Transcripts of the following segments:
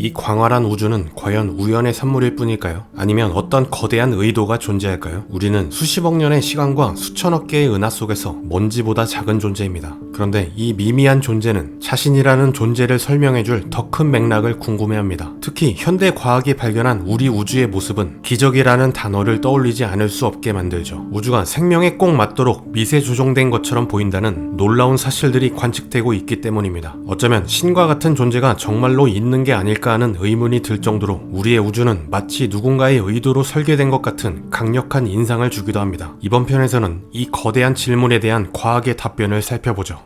이 광활한 우주는 과연 우연의 산물일 뿐일까요? 아니면 어떤 거대한 의도가 존재할까요? 우리는 수십억 년의 시간과 수천억 개의 은하 속에서 먼지보다 작은 존재입니다. 그런데 이 미미한 존재는 자신이라는 존재를 설명해줄 더 큰 맥락을 궁금해합니다. 특히 현대 과학이 발견한 우리 우주의 모습은 기적이라는 단어를 떠올리지 않을 수 없게 만들죠. 우주가 생명에 꼭 맞도록 미세 조종된 것처럼 보인다는 놀라운 사실들이 관측되고 있기 때문입니다. 어쩌면 신과 같은 존재가 정말로 있는 게 아닐까 하는 의문이 들 정도로 우리의 우주는 마치 누군가의 의도로 설계된 것 같은 강력한 인상을 주기도 합니다. 이번 편에서는 이 거대한 질문에 대한 과학의 답변을 살펴보죠.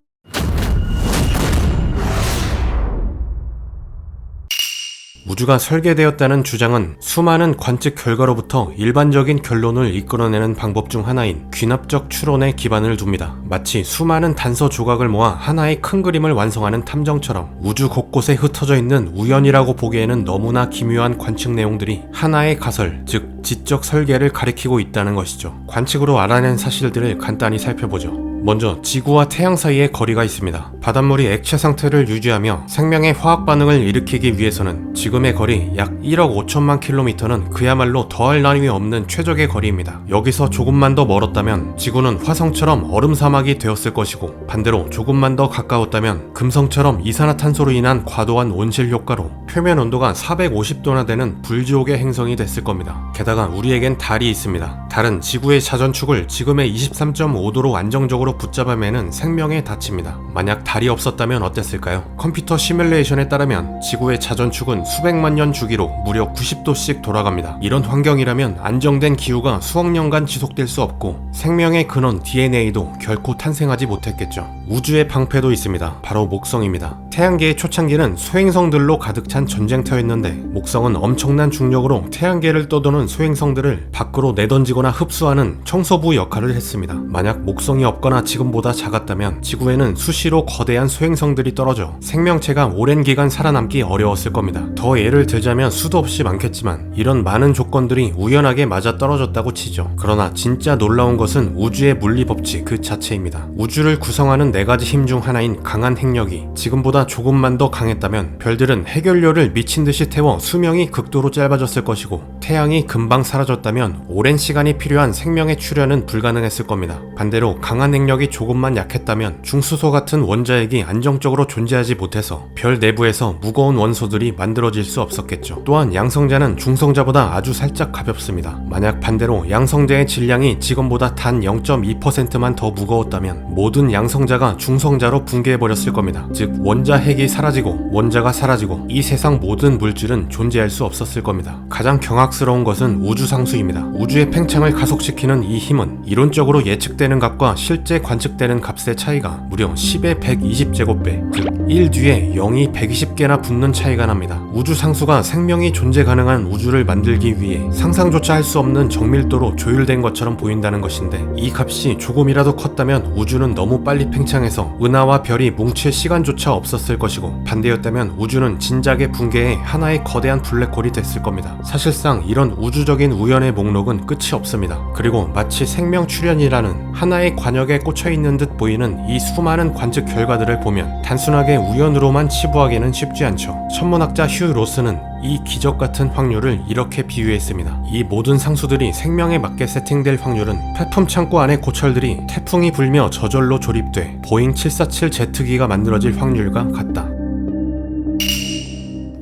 우주가 설계되었다는 주장은 수많은 관측 결과로부터 일반적인 결론을 이끌어내는 방법 중 하나인 귀납적 추론에 기반을 둡니다. 마치 수많은 단서 조각을 모아 하나의 큰 그림을 완성하는 탐정처럼 우주 곳곳에 흩어져 있는 우연이라고 보기에는 너무나 기묘한 관측 내용들이 하나의 가설, 즉 지적 설계를 가리키고 있다는 것이죠. 관측으로 알아낸 사실들을 간단히 살펴보죠. 먼저 지구와 태양 사이에 거리가 있습니다. 바닷물이 액체 상태를 유지하며 생명의 화학 반응을 일으키기 위해서는 지금의 거리 약 1억 5천만 킬로미터는 그야말로 더할 나위 없는 최적의 거리입니다. 여기서 조금만 더 멀었다면 지구는 화성처럼 얼음 사막이 되었을 것이고, 반대로 조금만 더 가까웠다면 금성처럼 이산화탄소로 인한 과도한 온실 효과로 표면 온도가 450도나 되는 불지옥의 행성이 됐을 겁니다. 게다가 우리에겐 달이 있습니다. 달은 지구의 자전축을 지금의 23.5도로 안정적으로 붙잡아매는 생명의 닻입니다. 만약 달이 없었다면 어땠을까요? 컴퓨터 시뮬레이션에 따르면 지구의 자전축은 수백만 년 주기로 무려 90도씩 돌아갑니다. 이런 환경이라면 안정된 기후가 수억 년간 지속될 수 없고 생명의 근원 DNA도 결코 탄생하지 못했겠죠. 우주의 방패도 있습니다. 바로 목성입니다. 태양계의 초창기는 소행성들로 가득 찬 전쟁터였는데 목성은 엄청난 중력으로 태양계를 떠도는 소행성들을 밖으로 내던지거나 흡수하는 청소부 역할을 했습니다. 만약 목성이 없거나 지금보다 작았다면 지구에는 수시로 거대한 소행성들이 떨어져 생명체가 오랜 기간 살아남기 어려웠을 겁니다. 더 예를 들자면 수도 없이 많겠지만 이런 많은 조건들이 우연하게 맞아떨어졌다고 치죠. 그러나 진짜 놀라운 것은 우주의 물리법칙 그 자체입니다. 우주를 구성하는 4가지 힘 중 하나인 강한 핵력이 지금보다 조금만 더 강했다면 별들은 해결료를 미친듯이 태워 수명이 극도로 짧아졌을 것이고, 태양이 금방 사라졌다면 오랜 시간이 필요한 생명의 출현은 불가능했을 겁니다. 반대로 강한 핵력이 조금만 약했다면 중수소 같은 원자핵이 안정적으로 존재하지 못해서 별 내부에서 무거운 원소들이 만들어질 수 없었겠죠. 또한 양성자는 중성자보다 아주 살짝 가볍습니다. 만약 반대로 양성자의 질량이 지금보다 단 0.2%만 더 무거웠다면 모든 양성자가 중성자로 붕괴해버렸을 겁니다. 즉 원자핵이 사라지고 원자가 사라지고 이 세상 모든 물질은 존재할 수 없었을 겁니다. 가장 경악스러운 것은 우주상수입니다. 우주의 팽창을 가속시키는 이 힘은 이론적으로 예측되는 값과 실제 관측되는 값의 차이가 무려 10의 120제곱배, 즉 1 뒤에 0이 120개나 붙는 차이가 납니다. 우주상수가 생명이 존재 가능한 우주를 만들기 위해 상상조차 할 수 없는 정밀도로 조율된 것처럼 보인다는 것인데, 이 값이 조금이라도 컸다면 우주는 너무 빨리 팽창해서 은하와 별이 뭉칠 시간조차 없었을 것이고, 반대였다면 우주는 진작에 붕괴해 하나의 거대한 블랙홀이 됐을 겁니다. 사실상 이런 우주적인 우연의 목록은 끝이 없습니다. 그리고 마치 생명 출현이라는 하나의 관역에 꽂혀있는 듯 보이는 이 수많은 관측 결과들을 보면 단순하게 우연으로만 치부하기는 쉽지 않죠. 천문학자 휴 로스는 이 기적 같은 확률을 이렇게 비유했습니다. 이 모든 상수들이 생명에 맞게 세팅될 확률은 폐품 창고 안의 고철들이 태풍이 불며 저절로 조립돼 보잉 747 제트기가 만들어질 확률과 같다.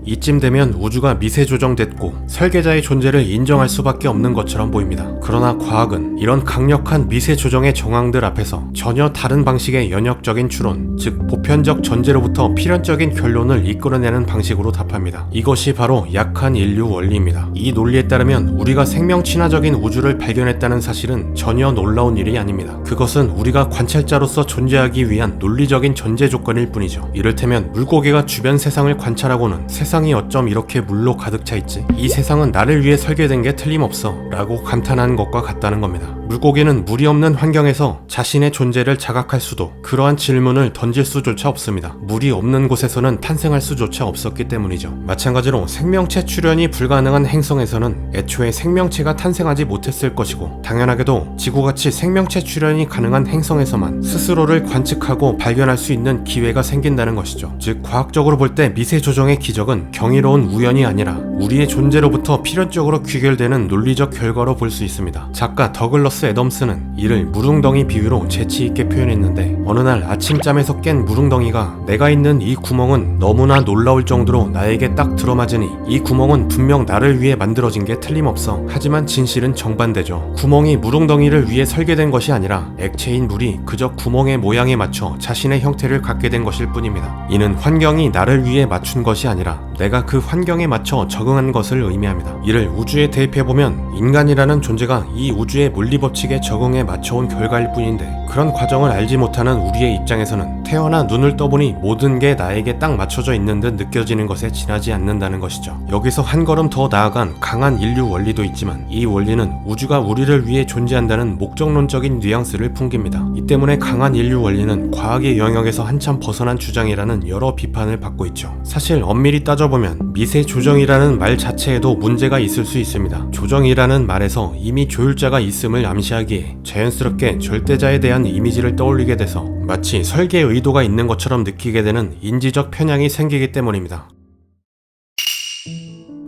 이쯤 되면 우주가 미세 조정됐고 설계자의 존재를 인정할 수밖에 없는 것처럼 보입니다. 그러나 과학은 이런 강력한 미세 조정의 정황들 앞에서 전혀 다른 방식의 연역적인 추론, 즉 보편적 전제로부터 필연적인 결론을 이끌어내는 방식으로 답합니다. 이것이 바로 약한 인류 원리입니다. 이 논리에 따르면 우리가 생명 친화적인 우주를 발견했다는 사실은 전혀 놀라운 일이 아닙니다. 그것은 우리가 관찰자로서 존재하기 위한 논리적인 전제 조건일 뿐이죠. 이를테면 물고기가 주변 세상을 관찰하고는 세상이 어쩜 이렇게 물로 가득 차 있지? 이 세상은 나를 위해 설계된 게 틀림없어 라고 감탄하는 것과 같다는 겁니다. 물고기는 물이 없는 환경에서 자신의 존재를 자각할 수도, 그러한 질문을 던질 수조차 없습니다. 물이 없는 곳에서는 탄생할 수조차 없었기 때문이죠. 마찬가지로 생명체 출현이 불가능한 행성에서는 애초에 생명체가 탄생하지 못했을 것이고, 당연하게도 지구같이 생명체 출현이 가능한 행성에서만 스스로를 관측하고 발견할 수 있는 기회가 생긴다는 것이죠. 즉, 과학적으로 볼 때 미세 조정의 기적은 경이로운 우연이 아니라 우리의 존재로부터 필연적으로 귀결되는 논리적 결과로 볼 수 있습니다. 작가 더글러스 애덤스는 이를 무릉덩이 비유로 재치있게 표현했는데, 어느 날 아침잠에서 깬 무릉덩이가 내가 있는 이 구멍은 너무나 놀라울 정도로 나에게 딱 들어맞으니 이 구멍은 분명 나를 위해 만들어진 게 틀림없어. 하지만 진실은 정반대죠. 구멍이 무릉덩이를 위해 설계된 것이 아니라 액체인 물이 그저 구멍의 모양에 맞춰 자신의 형태를 갖게 된 것일 뿐입니다. 이는 환경이 나를 위해 맞춘 것이 아니라 내가 그 환경에 맞춰 적응한 것을 의미합니다. 이를 우주에 대입해보면 인간이라는 존재가 이 우주의 물리법칙에 적응해 맞춰온 결과일 뿐인데, 그런 과정을 알지 못하는 우리의 입장에서는 태어나 눈을 떠보니 모든 게 나에게 딱 맞춰져 있는 듯 느껴지는 것에 지나지 않는다는 것이죠. 여기서 한 걸음 더 나아간 강한 인류 원리도 있지만, 이 원리는 우주가 우리를 위해 존재한다는 목적론적인 뉘앙스를 풍깁니다. 이 때문에 강한 인류 원리는 과학의 영역에서 한참 벗어난 주장이라는 여러 비판을 받고 있죠. 사실 엄밀히 따져보면 미세 조정이라는 말 자체에도 문제가 있을 수 있습니다. 조정이라는 말에서 이미 조율자가 있음을 암시하기에 자연스럽게 절대자에 대한 이미지를 떠올리게 돼서 마치 설계 의도가 있는 것처럼 느끼게 되는 인지적 편향이 생기기 때문입니다.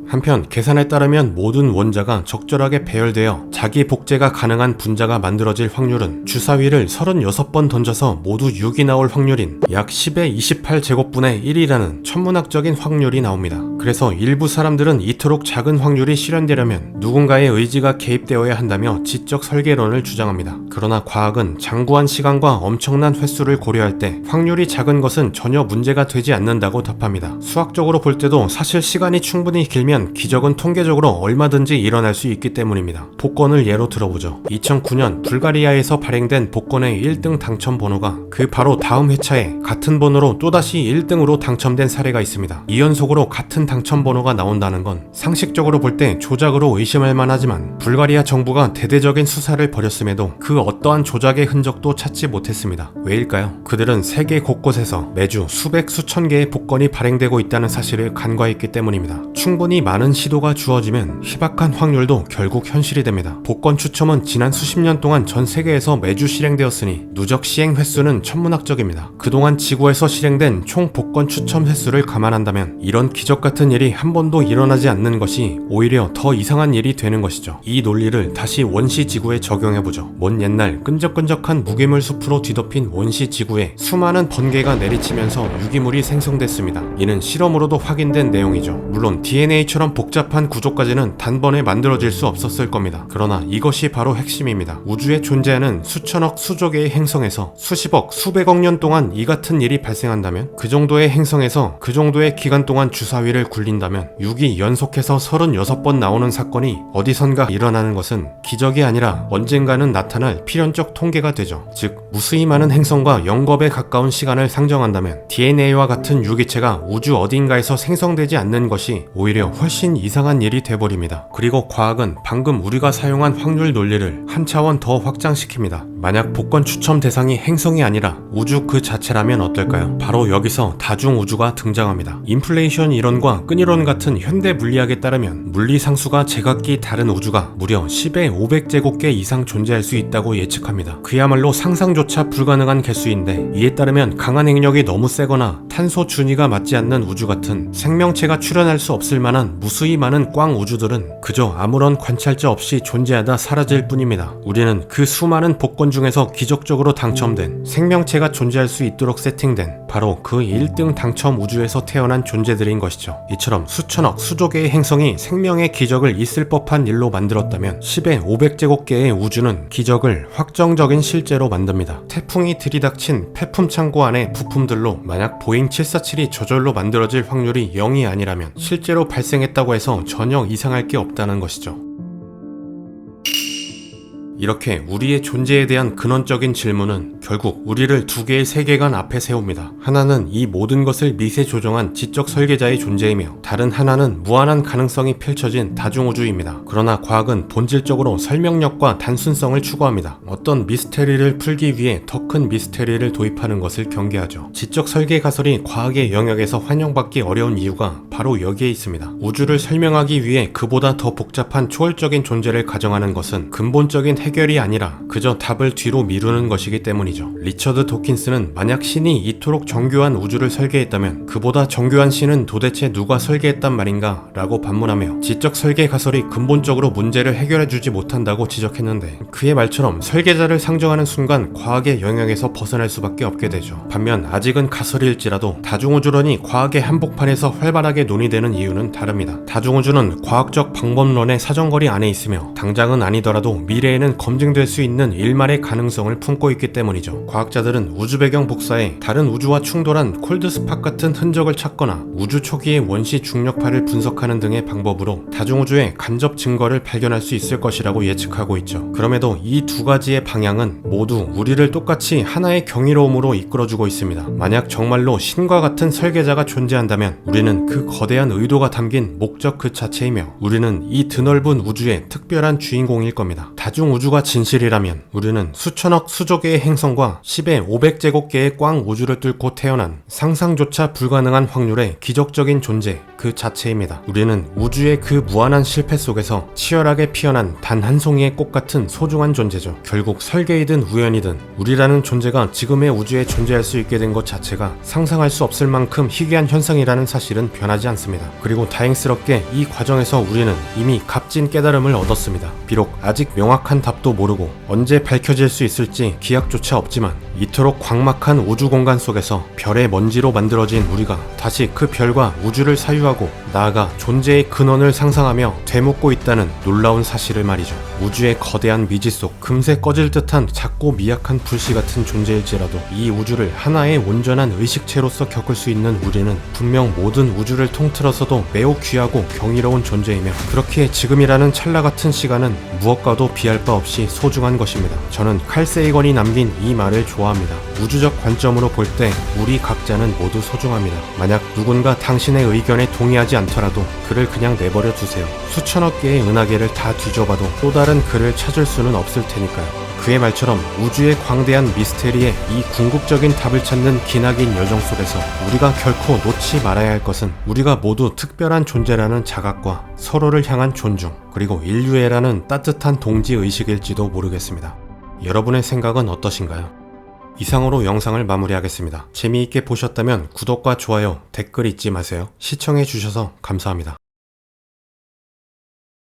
한편 계산에 따르면 모든 원자가 적절하게 배열되어 자기 복제가 가능한 분자가 만들어질 확률은 주사위를 36번 던져서 모두 6이 나올 확률인 약 10의 28제곱분의 1이라는 천문학적인 확률이 나옵니다. 그래서 일부 사람들은 이토록 작은 확률이 실현되려면 누군가의 의지가 개입되어야 한다며 지적 설계론을 주장합니다. 그러나 과학은 장구한 시간과 엄청난 횟수를 고려할 때 확률이 작은 것은 전혀 문제가 되지 않는다고 답합니다. 수학적으로 볼 때도 사실 시간이 충분히 길면 기적은 통계적으로 얼마든지 일어날 수 있기 때문입니다. 복권을 예로 들어보죠. 2009년 불가리아에서 발행된 복권의 1등 당첨 번호가 그 바로 다음 회차에 같은 번호로 또다시 1등으로 당첨된 사례가 있습니다. 2연속으로 같은 당첨 번호가 나온다는 건 상식적으로 볼 때 조작으로 의심할 만하지만, 불가리아 정부가 대대적인 수사를 벌였음에도 그 어떠한 조작의 흔적도 찾지 못했습니다. 왜일까요? 그들은 세계 곳곳에서 매주 수백 수천 개의 복권이 발행되고 있다는 사실을 간과했기 때문입니다. 충분히 많은 시도가 주어지면 희박한 확률도 결국 현실이 됩니다. 복권 추첨은 지난 수십 년 동안 전 세계에서 매주 실행되었으니 누적 시행 횟수는 천문학적입니다. 그동안 지구에서 실행된 총 복권 추첨 횟수를 감안한다면 이런 기적 같은 일이 한 번도 일어나지 않는 것이 오히려 더 이상한 일이 되는 것이죠. 이 논리를 다시 원시 지구에 적용해보죠. 먼 옛날 끈적끈적한 무기물 숲으로 뒤덮인 원시 지구에 수많은 번개가 내리치면서 유기물이 생성됐습니다. 이는 실험으로도 확인된 내용이죠. 물론 DNA처럼 복잡한 구조까지는 단번에 만들어질 수 없었을 겁니다. 그러나 이것이 바로 핵심입니다. 우주에 존재하는 수천억 수조 개의 행성에서 수십억, 수백억 년 동안 이 같은 일이 발생한다면, 그 정도의 행성에서 그 정도의 기간 동안 주사위를 굴린다면 6이 연속해서 36번 나오는 사건이 어디선가 일어나는 것은 기적이 아니라 언젠가는 나타날 필연적 통계가 되죠. 즉, 무수히 많은 행성과 0겁에 가까운 시간을 상정한다면 DNA와 같은 유기체가 우주 어딘가에서 생성되지 않는 것이 오히려 훨씬 이상한 일이 돼버립니다. 그리고 과학은 방금 우리가 사용한 확률 논리를 한 차원 더 확장시킵니다. 만약 복권 추첨 대상이 행성이 아니라 우주 그 자체라면 어떨까요? 바로 여기서 다중우주가 등장합니다. 인플레이션 이론과 끈이론 같은 현대 물리학에 따르면 물리상수가 제각기 다른 우주가 무려 10의 500제곱개 이상 존재할 수 있다고 예측합니다. 그야말로 상상조차 불가능한 개수인데, 이에 따르면 강한 행력이 너무 세거나 탄소 준위가 맞지 않는 우주 같은 생명체가 출현할 수 없을 만한 무수히 많은 꽝 우주들은 그저 아무런 관찰자 없이 존재하다 사라질 뿐입니다. 우리는 그 수많은 복권 중에서 기적적으로 당첨된 생명체가 존재할 수 있도록 세팅된 바로 그 1등 당첨 우주에서 태어난 존재들인 것이죠. 이처럼 수천억, 수조 개의 행성이 생명의 기적을 있을 법한 일로 만들었다면 10의 500제곱개의 우주는 기적을 확정적인 실제로 만듭니다. 태풍이 들이닥친 폐품 창고 안의 부품들로 만약 보잉 747이 저절로 만들어질 확률이 0이 아니라면 실제로 발생했다고 해서 전혀 이상할 게 없다는 것이죠. 이렇게 우리의 존재에 대한 근원적인 질문은 결국 우리를 두 개의 세계관 앞에 세웁니다. 하나는 이 모든 것을 미세 조정한 지적 설계자의 존재이며 다른 하나는 무한한 가능성이 펼쳐진 다중우주입니다. 그러나 과학은 본질적으로 설명력과 단순성을 추구합니다. 어떤 미스테리를 풀기 위해 더 큰 미스테리를 도입하는 것을 경계하죠. 지적 설계 가설이 과학의 영역에서 환영받기 어려운 이유가 바로 여기에 있습니다. 우주를 설명하기 위해 그보다 더 복잡한 초월적인 존재를 가정하는 것은 근본적인 해결이 아니라 그저 답을 뒤로 미루는 것이기 때문이죠. 리처드 도킨스는 만약 신이 이토록 정교한 우주를 설계했다면 그보다 정교한 신은 도대체 누가 설계했단 말인가 라고 반문하며 지적 설계 가설이 근본적으로 문제를 해결해주지 못한다고 지적했는데 그의 말처럼 설계자를 상정하는 순간 과학의 영역에서 벗어날 수밖에 없게 되죠. 반면 아직은 가설일지라도 다중우주론이 과학의 한복판에서 활발하게 논의되는 이유는 다릅니다. 다중우주는 과학적 방법론의 사정거리 안에 있으며 당장은 아니더라도 미래에는 검증될 수 있는 일말의 가능성을 품고 있기 때문이죠. 과학자들은 우주 배경 복사에 다른 우주와 충돌한 콜드스팟 같은 흔적을 찾거나 우주 초기의 원시 중력파를 분석하는 등의 방법으로 다중우주의 간접 증거를 발견할 수 있을 것이라고 예측하고 있죠. 그럼에도 이 두 가지의 방향은 모두 우리를 똑같이 하나의 경이로움으로 이끌어주고 있습니다. 만약 정말로 신과 같은 설계자가 존재한다면 우리는 그 거대한 의도가 담긴 목적 그 자체이며 우리는 이 드넓은 우주의 특별한 주인공일 겁니다. 다중우주가 진실이라면 우리는 수천억 수조 개의 행성과 10의 500제곱개의 꽝 우주를 뚫고 태어난 상상조차 불가능한 확률의 기적적인 존재 그 자체입니다. 우리는 우주의 그 무한한 실패 속에서 치열하게 피어난 단 한 송이의 꽃 같은 소중한 존재죠. 결국 설계이든 우연이든 우리라는 존재가 지금의 우주에 존재할 수 있게 된 것 자체가 상상할 수 없을 만큼 희귀한 현상이라는 사실은 변하지 않습니다. 그리고 다행스럽게 이 과정에서 우리는 이미 값진 깨달음을 얻었습니다. 비록 아직 명확한 답도 모르고 언제 밝혀질 수 있을지 기약조차 없지만 이토록 광막한 우주 공간 속에서 별의 먼지로 만들어진 우리가 다시 그 별과 우주를 사유하고 나아가 존재의 근원을 상상하며 되묻고 있다는 놀라운 사실을 말이죠. 우주의 거대한 미지 속 금세 꺼질 듯한 작고 미약한 불씨 같은 존재일지라도 이 우주를 하나의 온전한 의식체로서 겪을 수 있는 우리는 분명 모든 우주를 통틀어서도 매우 귀하고 경이로운 존재이며 그렇기에 지금이라는 찰나 같은 시간은 무엇과도 비할 바 없이 소중한 것입니다. 저는 칼 세이건이 남긴 이 말을 좋아합니다. 우주적 관점으로 볼 때 우리 각자는 모두 소중합니다. 만약 누군가 당신의 의견에 동의하지 않더라도 그를 그냥 내버려 두세요. 수천억 개의 은하계를 다 뒤져봐도 또 다른 그를 찾을 수는 없을 테니까요. 그의 말처럼 우주의 광대한 미스테리에 이 궁극적인 답을 찾는 기나긴 여정 속에서 우리가 결코 놓지 말아야 할 것은 우리가 모두 특별한 존재라는 자각과 서로를 향한 존중 그리고 인류애라는 따뜻한 동지의식일지도 모르겠습니다. 여러분의 생각은 어떠신가요? 이상으로 영상을 마무리하겠습니다. 재미있게 보셨다면 구독과 좋아요, 댓글 잊지 마세요. 시청해주셔서 감사합니다.